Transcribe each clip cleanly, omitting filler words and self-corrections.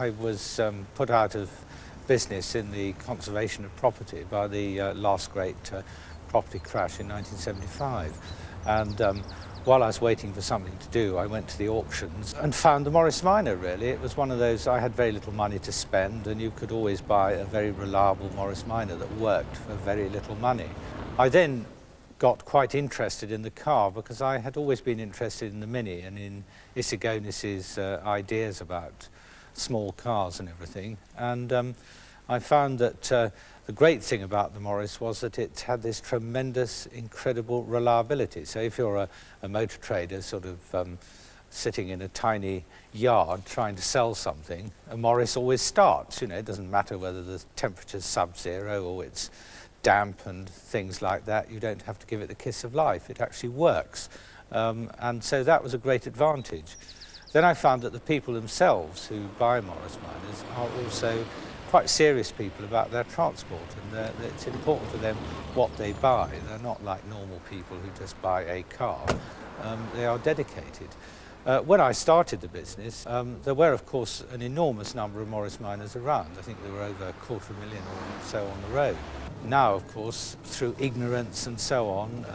I was put out of business in the conservation of property by the last great property crash in 1975. And while I was waiting for something to do, I went to the auctions and found the Morris Minor, really. It was one of those, I had very little money to spend, and you could always buy a very reliable Morris Minor that worked for very little money. I then got quite interested in the car because I had always been interested in the Mini and in Isigonis's ideas about small cars and everything. And I found that the great thing about the Morris was that it had this tremendous, incredible reliability. So if you're a motor trader sort of sitting in a tiny yard trying to sell something, a Morris always starts. You know, it doesn't matter whether the temperature's sub-zero or it's damp and things like that. You don't have to give it the kiss of life. It actually works. And so that was a great advantage. Then I found that the people themselves who buy Morris Minors are also quite serious people about their transport, and it's important to them what they buy. They're not like normal people who just buy a car. They are dedicated. When I started the business, there were, of course, an enormous number of Morris Minors around. I think there were over 250,000 or so on the road. Now, of course, through ignorance and so on,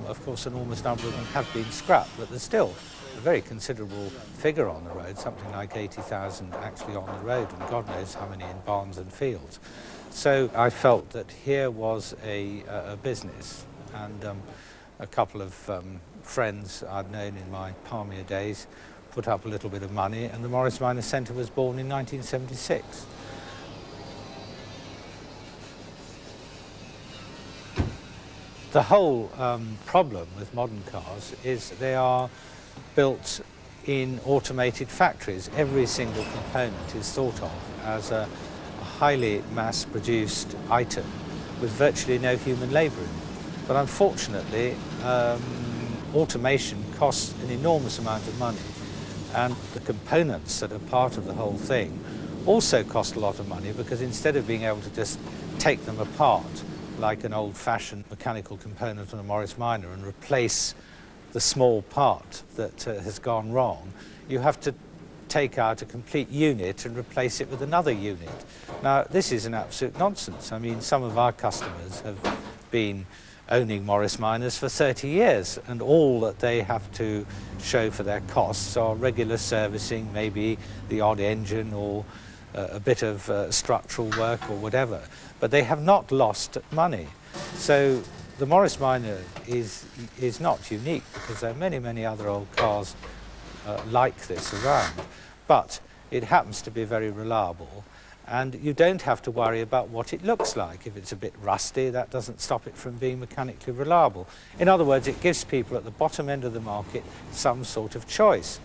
of course, an enormous number of them have been scrapped, but there's still a very considerable figure on the road, something like 80,000 actually on the road, and God knows how many in barns and fields. So I felt that here was a business, and a couple of friends I'd known in my palmier days put up a little bit of money, and the Morris Minor Centre was born in 1976. The whole problem with modern cars is they are built in automated factories. Every single component is thought of as a highly mass-produced item with virtually no human labour in it. But unfortunately, automation costs an enormous amount of money, and the components that are part of the whole thing also cost a lot of money, because instead of being able to just take them apart like an old-fashioned mechanical component on a Morris Minor and replace the small part that has gone wrong, you have to take out a complete unit and replace it with another unit. Now, this is an absolute nonsense. I mean, some of our customers have been owning Morris Minors for 30 years, and all that they have to show for their costs are regular servicing, maybe the odd engine or a bit of structural work or whatever. But they have not lost money. So the Morris Minor is not unique, because there are many, many other old cars like this around. But it happens to be very reliable, and you don't have to worry about what it looks like. If it's a bit rusty, that doesn't stop it from being mechanically reliable. In other words, it gives people at the bottom end of the market some sort of choice.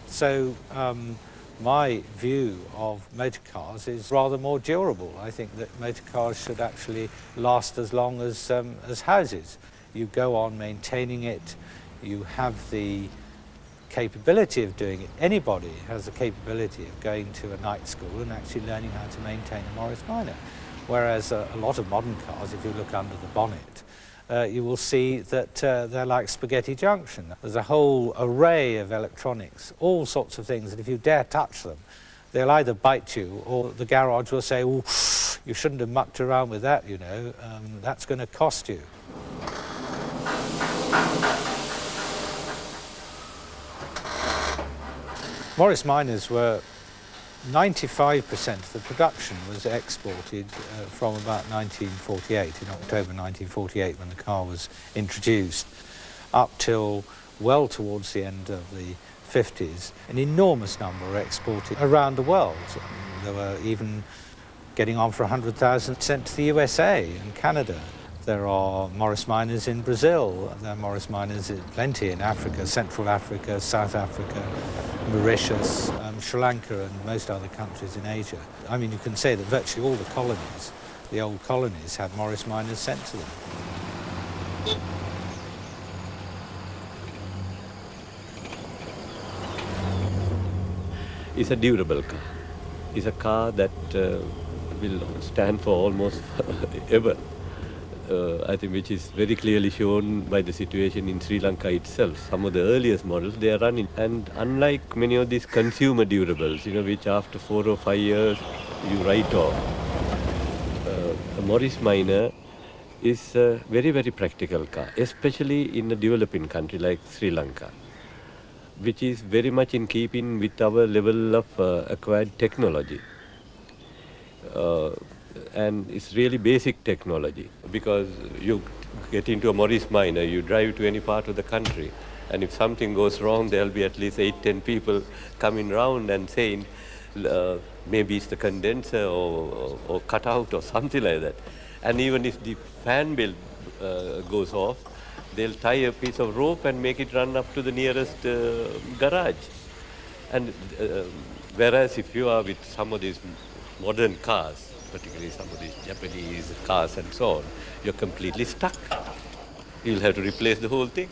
So my view of motor cars is rather more durable. I think that motor cars should actually last as long as houses. You go on maintaining it, you have the capability of doing it. Anybody has the capability of going to a night school and actually learning how to maintain a Morris Minor. Whereas a lot of modern cars, if you look under the bonnet, you will see that they're like spaghetti junction. There's a whole array of electronics, all sorts of things, and if you dare touch them, they'll either bite you, or the garage will say, oh, you shouldn't have mucked around with that, you know, that's going to cost you. Morris Minors were 95% of the production was exported from about 1948, in October 1948, when the car was introduced, up till well towards the end of the 50s. An enormous number were exported around the world. There were even getting on for 100,000 sent to the USA and Canada. There are Morris Minors in Brazil, there are Morris Minors plenty in Africa, Central Africa, South Africa, Mauritius, Sri Lanka and most other countries in Asia. I mean, you can say that virtually all the colonies, the old colonies, had Morris Minors sent to them. It's a durable car. It's a car that will stand for almost ever. I think which is very clearly shown by the situation in Sri Lanka itself. Some of the earliest models they are running, and unlike many of these consumer durables, which after 4 or 5 years you write off, a Morris Minor is a very, very practical car, especially in a developing country like Sri Lanka, which is very much in keeping with our level of acquired technology. And it's really basic technology, because you get into a Morris Minor, you drive to any part of the country, and if something goes wrong, there'll be at least 8-10 people coming round and saying, maybe it's the condenser or cut out or something like that. And even if the fan belt goes off, they'll tie a piece of rope and make it run up to the nearest garage. And whereas if you are with some of these modern cars, particularly some of these Japanese cars and so on, you're completely stuck. You'll have to replace the whole thing.